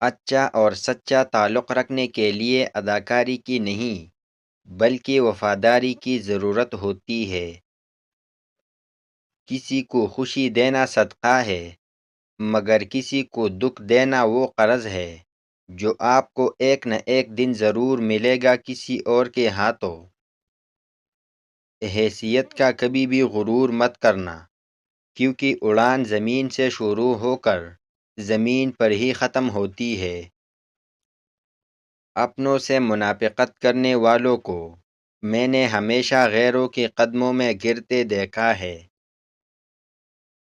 اچھا اور سچا تعلق رکھنے کے لیے اداکاری کی نہیں بلکہ وفاداری کی ضرورت ہوتی ہے۔ کسی کو خوشی دینا صدقہ ہے، مگر کسی کو دکھ دینا وہ قرض ہے جو آپ کو ایک نہ ایک دن ضرور ملے گا کسی اور کے ہاتھوں۔ حیثیت کا کبھی بھی غرور مت کرنا، کیونکہ اڑان زمین سے شروع ہو کر زمین پر ہی ختم ہوتی ہے۔ اپنوں سے منافقت کرنے والوں کو میں نے ہمیشہ غیروں کے قدموں میں گرتے دیکھا ہے۔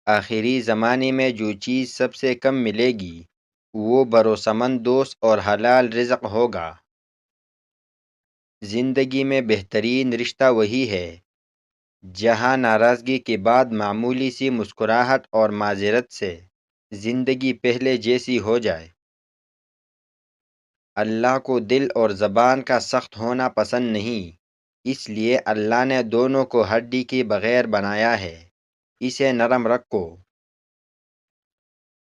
آخری زمانے میں جو چیز سب سے کم ملے گی وہ بھروسمند دوست اور حلال رزق ہوگا۔ زندگی میں بہترین رشتہ وہی ہے جہاں ناراضگی کے بعد معمولی سی مسکراہٹ اور معذرت سے زندگی پہلے جیسی ہو جائے۔ اللہ کو دل اور زبان کا سخت ہونا پسند نہیں، اس لیے اللہ نے دونوں کو ہڈی کے بغیر بنایا ہے۔ اسے نرم رکھو۔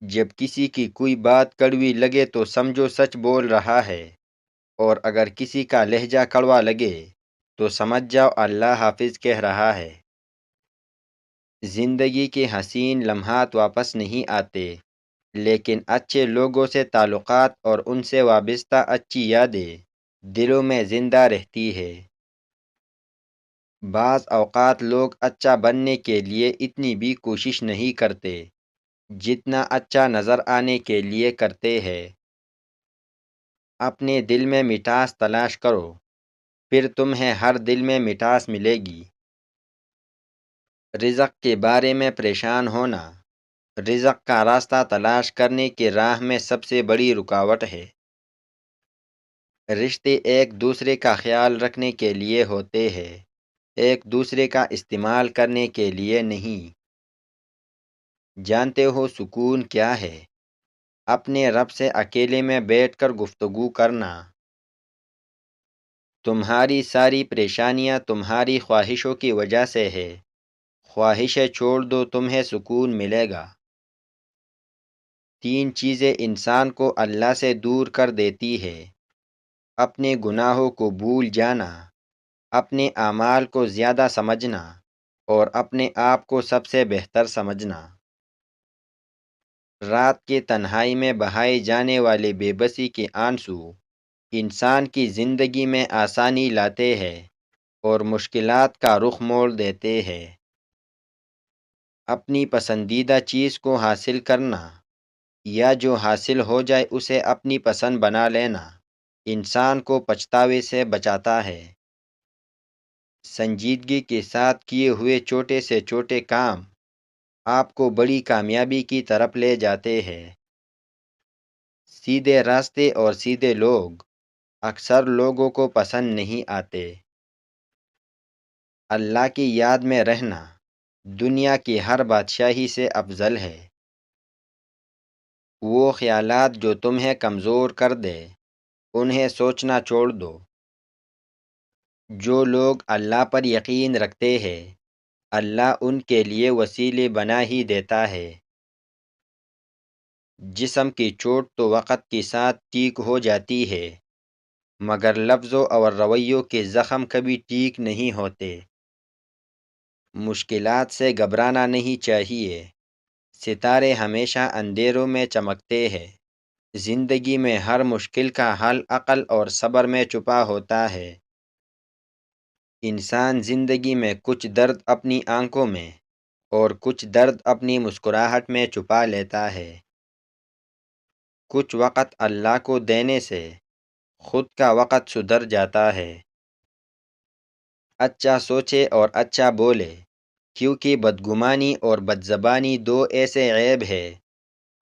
جب کسی کی کوئی بات کڑوی لگے تو سمجھو سچ بول رہا ہے، اور اگر کسی کا لہجہ کڑوا لگے تو سمجھ جاؤ اللہ حافظ کہہ رہا ہے۔ زندگی کے حسین لمحات واپس نہیں آتے، لیکن اچھے لوگوں سے تعلقات اور ان سے وابستہ اچھی یادیں دلوں میں زندہ رہتی ہے۔ بعض اوقات لوگ اچھا بننے کے لیے اتنی بھی کوشش نہیں کرتے جتنا اچھا نظر آنے کے لیے کرتے ہیں۔ اپنے دل میں مٹاس تلاش کرو، پھر تمہیں ہر دل میں مٹاس ملے گی۔ رزق کے بارے میں پریشان ہونا رزق کا راستہ تلاش کرنے کی راہ میں سب سے بڑی رکاوٹ ہے۔ رشتے ایک دوسرے کا خیال رکھنے کے لیے ہوتے ہیں، ایک دوسرے کا استعمال کرنے کے لیے نہیں۔ جانتے ہو سکون کیا ہے؟ اپنے رب سے اکیلے میں بیٹھ کر گفتگو کرنا۔ تمہاری ساری پریشانیاں تمہاری خواہشوں کی وجہ سے ہے، خواہشیں چھوڑ دو تمہیں سکون ملے گا۔ 3 چیزیں انسان کو اللہ سے دور کر دیتی ہے: اپنے گناہوں کو بھول جانا، اپنے اعمال کو زیادہ سمجھنا، اور اپنے آپ کو سب سے بہتر سمجھنا۔ رات کے تنہائی میں بہائے جانے والے بے بسی کے آنسو انسان کی زندگی میں آسانی لاتے ہیں اور مشکلات کا رخ موڑ دیتے ہیں۔ اپنی پسندیدہ چیز کو حاصل کرنا یا جو حاصل ہو جائے اسے اپنی پسند بنا لینا انسان کو پچھتاوے سے بچاتا ہے۔ سنجیدگی کے ساتھ کیے ہوئے چھوٹے سے چھوٹے کام آپ کو بڑی کامیابی کی طرف لے جاتے ہیں۔ سیدھے راستے اور سیدھے لوگ اکثر لوگوں کو پسند نہیں آتے۔ اللہ کی یاد میں رہنا دنیا کی ہر بادشاہی سے افضل ہے۔ وہ خیالات جو تمہیں کمزور کر دے انہیں سوچنا چھوڑ دو۔ جو لوگ اللہ پر یقین رکھتے ہیں اللہ ان کے لیے وسیلے بنا ہی دیتا ہے۔ جسم کی چوٹ تو وقت کے ساتھ ٹھیک ہو جاتی ہے، مگر لفظوں اور رویوں کے زخم کبھی ٹھیک نہیں ہوتے۔ مشکلات سے گھبرانا نہیں چاہیے، ستارے ہمیشہ اندھیروں میں چمکتے ہیں۔ زندگی میں ہر مشکل کا حل عقل اور صبر میں چھپا ہوتا ہے۔ انسان زندگی میں کچھ درد اپنی آنکھوں میں اور کچھ درد اپنی مسکراہٹ میں چھپا لیتا ہے۔ کچھ وقت اللہ کو دینے سے خود کا وقت سدھر جاتا ہے۔ اچھا سوچے اور اچھا بولے، کیونکہ بدگمانی اور بدزبانی 2 ایسے عیب ہیں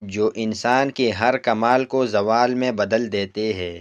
جو انسان کے ہر کمال کو زوال میں بدل دیتے ہیں۔